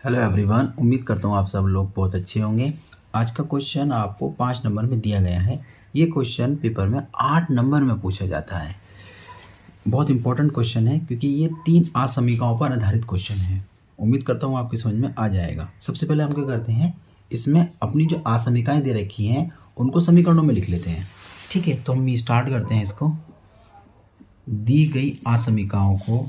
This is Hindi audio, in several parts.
हेलो एवरीवन, उम्मीद करता हूँ आप सब लोग बहुत अच्छे होंगे। आज का क्वेश्चन आपको 5 नंबर में दिया गया है। ये क्वेश्चन पेपर में 8 नंबर में पूछा जाता है। बहुत इंपॉर्टेंट क्वेश्चन है क्योंकि ये 3 आसमीकाओं पर आधारित क्वेश्चन है। उम्मीद करता हूँ आपकी समझ में आ जाएगा। सबसे पहले हम क्या करते हैं, इसमें अपनी जो आसमीकाएँ दे रखी हैं उनको समीकरणों में लिख लेते हैं। ठीक है, तो हम स्टार्ट करते हैं इसको। दी गई आसमीकाओं को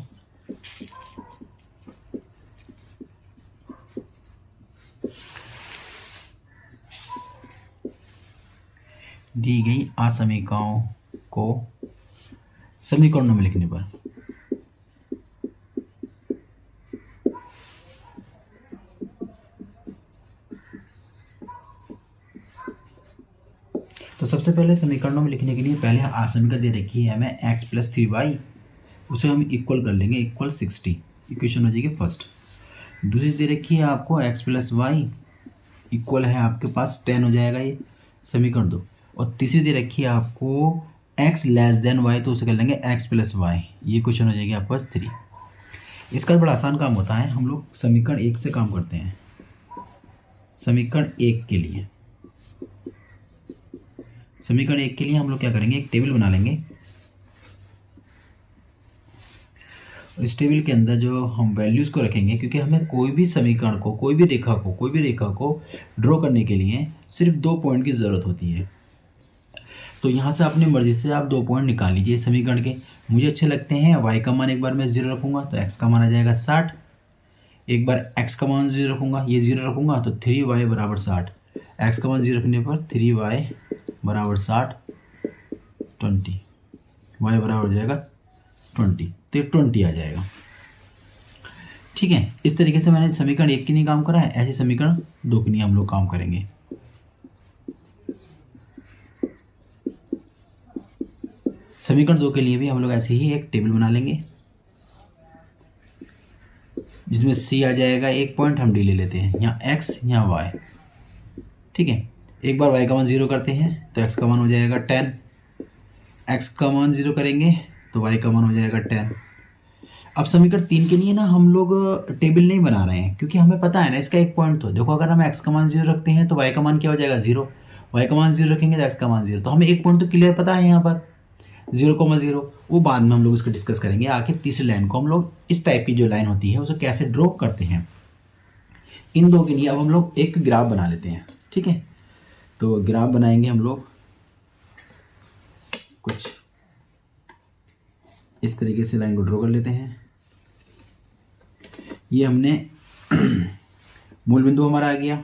समीकरणों में लिखने पर तो सबसे पहले समीकरणों में लिखने के लिए पहले आसमीका दे रखी है हमें x + 3y, उसे हम इक्वल कर लेंगे, इक्वल 60। इक्वेशन हो जाएगी फर्स्ट। दूसरी दे रखी है आपको x + y इक्वल है आपके पास 10 हो जाएगा, ये समीकरण 2। और तीसरी दे रखी है आपको x y, तो उसे कर लेंगे x + y, ये क्वेश्चन हो जाएगी आपके पास 3। इसका बड़ा आसान काम होता है, हम लोग समीकरण 1 से काम करते हैं। समीकरण 1 के लिए हम लोग क्या करेंगे, एक टेबल बना लेंगे। इस टेबल के अंदर जो हम वैल्यूज़ को रखेंगे, क्योंकि हमें कोई भी समीकरण को, कोई भी रेखा को ड्रॉ करने के लिए सिर्फ 2 पॉइंट की ज़रूरत होती है। तो यहाँ से अपनी मर्ज़ी से आप 2 पॉइंट निकाल लीजिए समीकरण के। मुझे अच्छे लगते हैं, y का मान एक बार मैं 0 रखूँगा तो x का मान आ जाएगा 60। एक बार x का मान 0 रखूँगा, ये 0 रखूँगा तो 3y = 60। x का मान 0 रखने पर 3y = 60, 20, y बराबर हो जाएगा 20, तो 20 आ जाएगा। ठीक है, इस तरीके से मैंने समीकरण 1 के लिए काम करा है, ऐसे समीकरण 2 के लिए हम लोग काम करेंगे। समीकरण 2 के लिए भी हम लोग ऐसे ही एक टेबल बना लेंगे, जिसमें c आ जाएगा 1 पॉइंट, हम d ले लेते हैं, यहाँ x यहाँ y। ठीक है, एक बार y का मान 0 करते हैं तो x का मान हो जाएगा 10, x का मान 0 करेंगे तो y का मान हो जाएगा 10। अब समीकरण 3 के लिए ना हम लोग टेबल नहीं बना रहे हैं, क्योंकि हमें पता है ना इसका 1 पॉइंट। तो देखो, अगर हम x का मान 0 रखते हैं तो y का मान क्या हो जाएगा 0, y का मान 0 रखेंगे तो x का मान 0, तो हमें 1 पॉइंट तो क्लियर पता है यहाँ पर 0,0। वो बाद में हम लोग उसको डिस्कस करेंगे। आखिर तीसरी लाइन को हम लोग इस टाइप की जो लाइन होती है उसे कैसे ड्रॉ करते हैं। इन दो के लिए अब हम लोग एक ग्राफ बना लेते हैं। ठीक है, तो ग्राफ बनाएंगे हम लोग कुछ इस तरीके से, लाइन को ड्रॉ कर लेते हैं। ये हमने मूल बिंदु हमारा आ गया।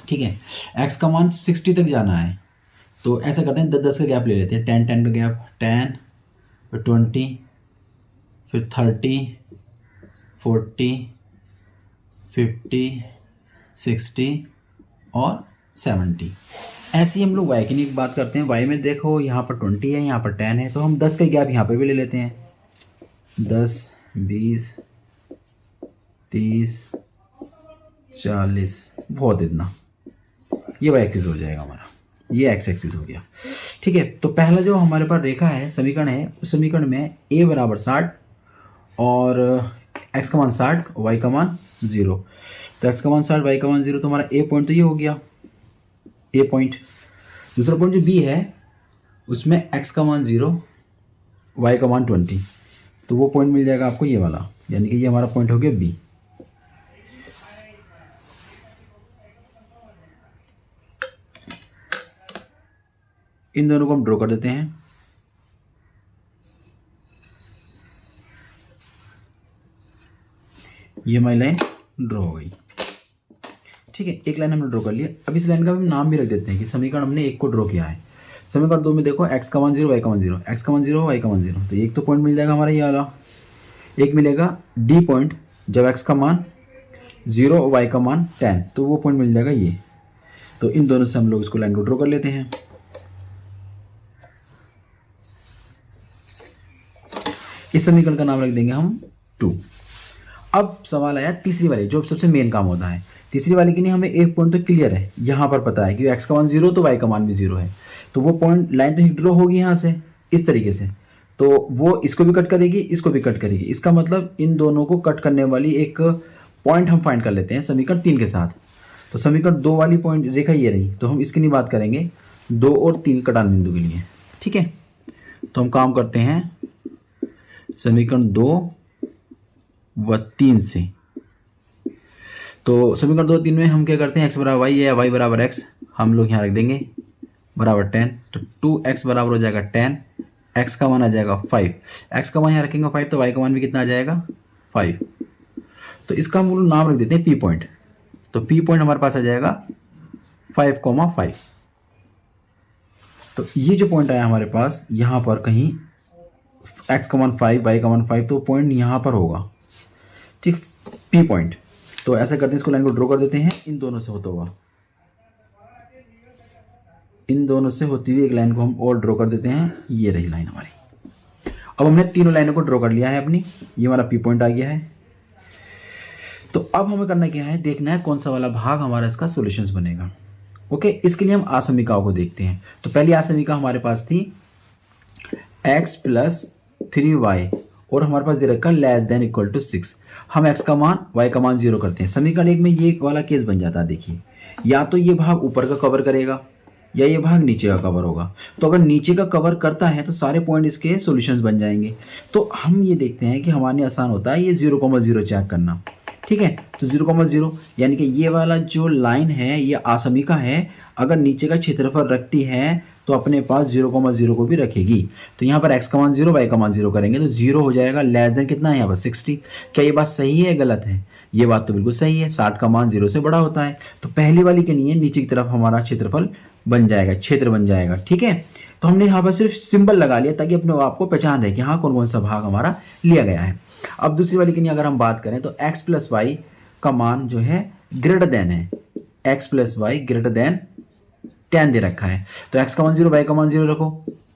ठीक है, x का मान 60 तक जाना है, तो ऐसा करते हैं 10-10 का गैप ले लेते हैं, 10-10 का गैप, 10 फिर 20 फिर 30 40 50 60 और 70। ऐसे ही हम लोग y की नहीं बात करते हैं। y में देखो यहाँ पर 20 है, यहाँ पर 10 है, तो हम 10 का गैप यहाँ पर भी ले लेते हैं, 10 20 30 40, बहुत इतना, ये y एक्सिस हो जाएगा हमारा, ये x एक्सिस हो गया। ठीक है, तो पहला जो हमारे पास रेखा है, समीकरण है, उस समीकरण में a = 60 और x का मान 60, y का मान 0। तो x का मान 60, y का मान 0, तो हमारा a पॉइंट तो ये हो गया, a पॉइंट। दूसरा पॉइंट जो b है उसमें x का मान 0, y का मान 20, तो वो पॉइंट मिल जाएगा आपको ये वाला, यानी कि ये हमारा पॉइंट हो गया b। इन दोनों को हम ड्रॉ कर देते हैं। ये हमारी लाइन ड्रॉ हो गई। ठीक है, एक लाइन हमने ड्रॉ कर लिया। अब इस लाइन का हम नाम भी रख देते हैं कि समीकरण हमने 1 को ड्रॉ किया है। समीकरण 2 में देखो, x का मान 0, y का मान 0, x का मान 0, y का मान 0, तो एक तो पॉइंट मिल जाएगा हमारा ये वाला। एक मिलेगा d पॉइंट, जब x का मान 0 और y का मान 10, तो वो पॉइंट मिल जाएगा ये। तो इन दोनों से हम लोग इसको लाइन को ड्रॉ कर लेते हैं। इस समीकरण का नाम रख देंगे हम 2। अब सवाल आया तीसरी वाली, जो सबसे मेन काम होता है। तीसरी वाली के लिए हमें 1 पॉइंट तो क्लियर है, यहाँ पर पता है कि x का मान 0 तो y का मान भी 0 है, तो वो पॉइंट लाइन तो ड्रॉ होगी यहाँ से इस तरीके से। तो वो इसको भी कट करेगी, इसको भी कट करेगी। इसका मतलब इन दोनों को कट करने वाली एक पॉइंट हम फाइंड कर लेते हैं समीकरण 3 के साथ। तो समीकरण 2 वाली पॉइंट रेखा ये रही, तो हम इसकी नहीं बात करेंगे 2 और 3 कटान बिंदु के लिए। ठीक है, तो हम काम करते हैं समीकरण 2 व 3 से। तो समीकरण 2 3 में हम क्या करते हैं, x बराबर y या y बराबर x हम लोग यहाँ रख देंगे बराबर 10। तो 2x बराबर हो जाएगा 10, x का मान आ जाएगा 5, x का मान यहाँ रखेंगे 5 तो y का मान भी कितना आ जाएगा 5। तो इसका हम लोग नाम रख देते हैं p पॉइंट। तो p पॉइंट हमारे पास आ जाएगा 5,5। तो ये जो पॉइंट आया हमारे पास यहाँ पर कहीं x का मान 5 y का मान 5, तो पॉइंट यहाँ पर होगा। ठीक, p पॉइंट। तो ऐसा करते हैं, इसको लाइन को ड्रॉ कर देते हैं, इन दोनों से होता हुआ, इन दोनों से होती हुई एक लाइन को हम और ड्रॉ कर देते हैं। ये रही लाइन हमारी। अब हमने तीनों लाइनों को ड्रॉ कर लिया है अपनी, ये हमारा पी पॉइंट आ गया है। तो अब हमें करना क्या है, देखना है कौन सा वाला भाग हमारा इसका सॉल्यूशंस बनेगा। ओके, इसके लिए हम आसमिकाओं को देखते हैं। तो पहली आसमिका हमारे पास थी x प्लस 3y और हमारे पास दे रखा लेस देन इक्वल टू 6। हम x का मान y का मान 0 करते हैं। समीकरण 1 में ये वाला केस बन जाता है। देखिए, या तो ये भाग ऊपर का कवर करेगा या ये भाग नीचे का कवर होगा। तो अगर नीचे का कवर करता है तो सारे पॉइंट इसके सॉल्यूशंस बन जाएंगे। तो हम ये देखते हैं कि हमारे लिए आसान होता है ये 0,0 चेक करना। ठीक है, तो 0,0 यानी कि ये वाला जो लाइन है ये आसमिका है, अगर नीचे का क्षेत्रफल रखती है तो अपने पास 0,0 को भी रखेगी। तो यहाँ पर x का मान 0 y का मान 0 करेंगे तो 0 हो जाएगा। लेस देन कितना है यहाँ पर 60। क्या ये बात सही है गलत है? ये बात तो बिल्कुल सही है, 60 का मान 0 से बड़ा होता है। तो पहली वाली के लिए नीचे की तरफ हमारा क्षेत्रफल बन जाएगा, क्षेत्र बन जाएगा। ठीक है, तो हमने यहाँ पर सिर्फ सिंबल लगा लिया ताकि अपने आप को पहचान रहे कि हाँ कौन कौन सा भाग हमारा लिया गया है। अब दूसरी वाली के लिए अगर हम बात करें तो x प्लस वाई का मान जो है ग्रेटर देन है, x plus Y greater than 10 दे रखा है। तो x का मान 0 y का मान 0 रखो।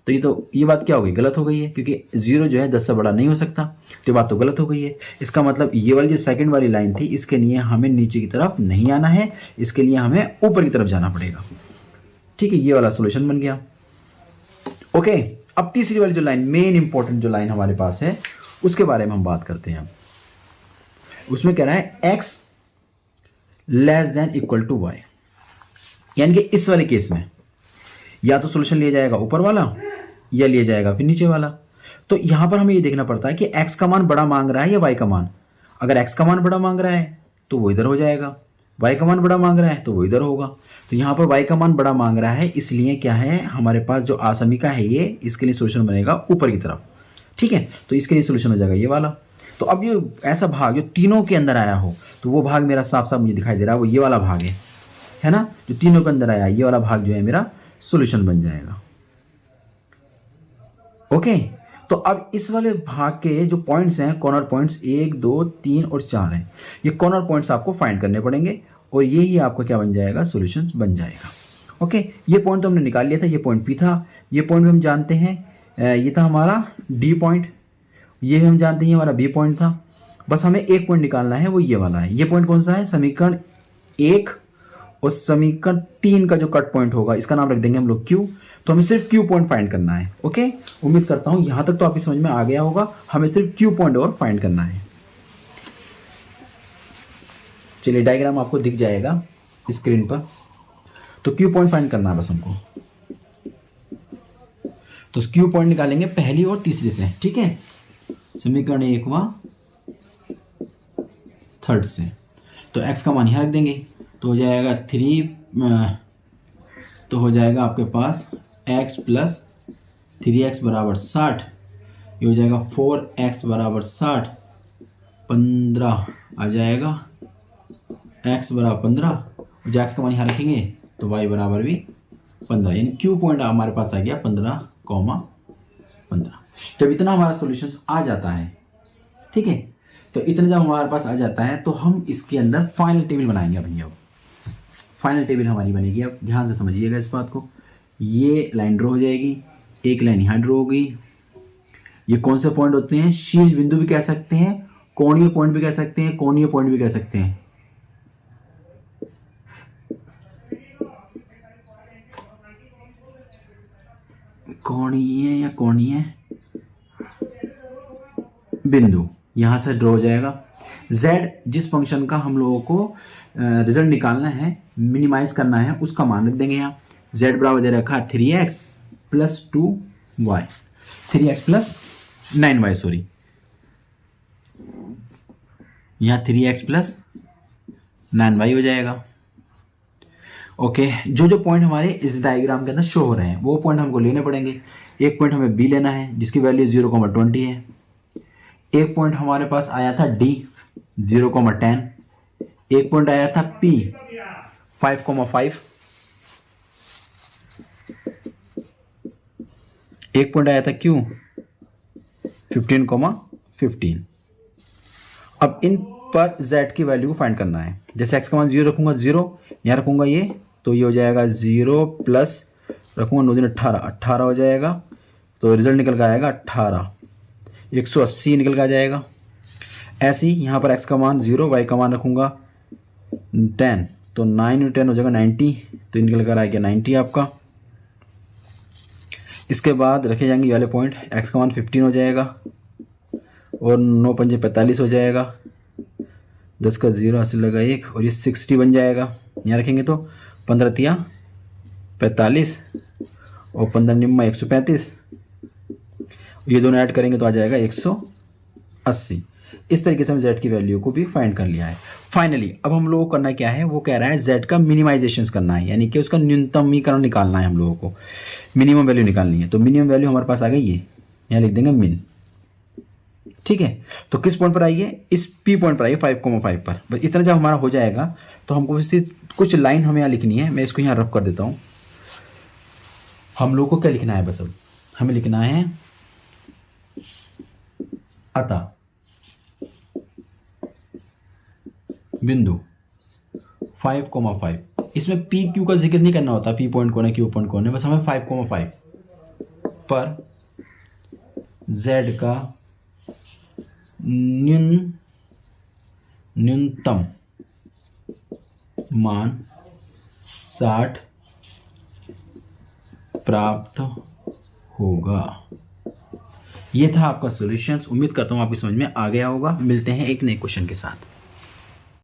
तो ये बात क्या हो गई, गलत हो गई है, क्योंकि 0 जो है 10 से बड़ा नहीं हो सकता। तो ये बात तो गलत हो गई है। इसका मतलब ये वाली जो सेकंड वाली लाइन थी इसके लिए हमें नीचे की तरफ नहीं आना है, इसके लिए हमें ऊपर की तरफ जाना पड़ेगा। ठीक है, ये वाला सोल्यूशन बन गया। ओके, अब तीसरी वाली जो लाइन, मेन इंपॉर्टेंट जो लाइन हमारे पास है उसके बारे में हम बात करते हैं। उसमें कह रहा है x less than equal to y, यानी कि इस वाले केस में या तो सोल्यूशन लिया जाएगा ऊपर वाला या लिया जाएगा फिर नीचे वाला। तो यहां पर हमें ये देखना पड़ता है कि x का मान बड़ा मांग रहा है या y का मान। अगर x का मान बड़ा मांग रहा है तो वो इधर हो जाएगा, y का मान बड़ा मांग रहा है तो वो इधर होगा। तो यहाँ पर y का मान बड़ा मांग रहा है, इसलिए क्या है हमारे पास जो आसमिका है ये, इसके लिए सोल्यूशन बनेगा ऊपर की तरफ। ठीक है, तो इसके लिए सोल्यूशन हो जाएगा ये वाला। तो अब ये ऐसा भाग जो तीनों के अंदर आया हो, तो वो भाग मेरा साफ साफ मुझे दिखाई दे रहा है, वो ये वाला भाग है ना, जो तीनों के अंदर आया, ये वाला भाग जो है मेरा सोल्यूशन बन जाएगा। ओके, तो अब इस वाले भाग के जो पॉइंट्स हैं, कॉर्नर पॉइंट्स 1 2 3 और 4 हैं, ये कॉर्नर पॉइंट्स आपको फाइंड करने पड़ेंगे और ये ही आपका क्या बन जाएगा, सॉल्यूशंस बन जाएगा। ओके, ये पॉइंट तो हमने निकाल लिया था, ये पॉइंट पी था, ये पॉइंट भी हम जानते हैं, ये था हमारा डी पॉइंट, ये भी हम जानते हैं हमारा बी पॉइंट था। बस हमें एक पॉइंट निकालना है, वो ये वाला है। ये पॉइंट कौन सा है, समीकरण 1 और समीकरण 3 का जो कट पॉइंट होगा इसका नाम रख देंगे हम लोग क्यू। तो हमें सिर्फ क्यू पॉइंट फाइंड करना है। ओके, उम्मीद करता हूं यहां तक तो आपकी समझ में आ गया होगा। हमें सिर्फ क्यू पॉइंट और फाइंड करना है। चलिए, डायग्राम आपको दिख जाएगा स्क्रीन पर। तो क्यू पॉइंट फाइंड करना है बस हमको। तो क्यू पॉइंट निकालेंगे पहली और तीसरी से। ठीक है, समीकरण 1 व 3 से। तो x का मान यहाँ रख देंगे, तो हो जाएगा 3, तो हो जाएगा आपके पास x प्लस 3x बराबर 60, ये हो जाएगा 4x बराबर 60, 15 आ जाएगा, x बराबर 15, जो x का मान यहाँ रखेंगे तो y बराबर भी 15, यानी क्यू पॉइंट हमारे पास आ गया 15,15। जब इतना हमारा सॉल्यूशंस आ जाता है, ठीक है, तो इतना जब हमारे पास आ जाता है तो हम इसके अंदर फाइनल टेबल बनाएंगे। अभी अब फाइनल टेबल हमारी बनेगी। अब ध्यान से समझिएगा इस बात को। ये लाइन ड्रॉ हो जाएगी, एक लाइन यहाँ ड्रॉ होगी। ये कौन से पॉइंट होते हैं, शीर्ष बिंदु भी कह सकते हैं, कोणीय पॉइंट भी कह सकते हैं, कोणीय पॉइंट भी कह सकते हैं। कोणीय या कोणीय बिंदु यहाँ से ड्रॉ हो जाएगा। z जिस फंक्शन का हम लोगों को रिजल्ट निकालना है, मिनिमाइज करना है, उसका मान रख देंगे यहाँ। z बराबर दे रखा है 3x plus 2y, 3x plus 9y, sorry यहाँ 3x प्लस 9y हो जाएगा। ओके, जो पॉइंट हमारे इस डायग्राम के अंदर शो हो रहे हैं वो पॉइंट हमको लेने पड़ेंगे। एक पॉइंट हमें b लेना है जिसकी वैल्यू 0,20 है। एक पॉइंट हमारे पास आया था d 0,10। एक पॉइंट आया था p 5,5। एक पॉइंट आया था q 15,15। अब इन पर z की वैल्यू को फाइंड करना है। जैसे x का मान 0 रखूंगा 0, यहाँ रखूंगा ये, तो ये हो जाएगा 0 प्लस रखूंगा 9 दिन 18 हो जाएगा। तो रिजल्ट निकल कर आएगा 18, 180 निकल कर आ जाएगा। ऐसे ही यहाँ पर x का मान 0, y का मान रखूंगा 10, तो 9 × 10 हो जाएगा 90, तो निकल कर आ गया 90 आपका। इसके बाद रखे जाएंगे ये वाले पॉइंट, x का मान 15 हो जाएगा और 9 × 5 = 45 हो जाएगा। 10 का 0 हासिल लगा 1 और ये 60 बन जाएगा। यहाँ रखेंगे तो 15 × 3 = 45 और 15 × 9 = 135। ये दोनों ऐड करेंगे तो आ जाएगा 180। इस तरीके से हम z की वैल्यू को भी फाइंड कर लिया है। फाइनली अब हम लोगों को करना क्या है, वो कह रहा है z का मिनिमाइजेशन करना है, यानी कि उसका न्यूनतमीकरण निकालना है। हम लोगों को मिनिमम वैल्यू निकालनी है। तो मिनिमम वैल्यू हमारे पास आ गई है, यहाँ लिख देंगे मिन। ठीक है, तो किस पॉइंट पर आई है, इस p पॉइंट पर आई है 5,5 पर। बस इतना जब हमारा हो जाएगा तो हमको कुछ लाइन हमें यहाँ लिखनी है। मैं इसको यहाँ रफ कर देता हूँ। हम लोग को क्या लिखना है, बस अब हमें लिखना है अतः बिंदु 5,5। इसमें पी क्यू का जिक्र नहीं करना होता, पी पॉइंट कौन है क्यू पॉइंट कौन है, बस हमें 5,5 पर z का न्यूनतम मान 60 प्राप्त होगा। ये था आपका सॉल्यूशंस। उम्मीद करता हूँ आपकी समझ में आ गया होगा। मिलते हैं एक नए क्वेश्चन के साथ।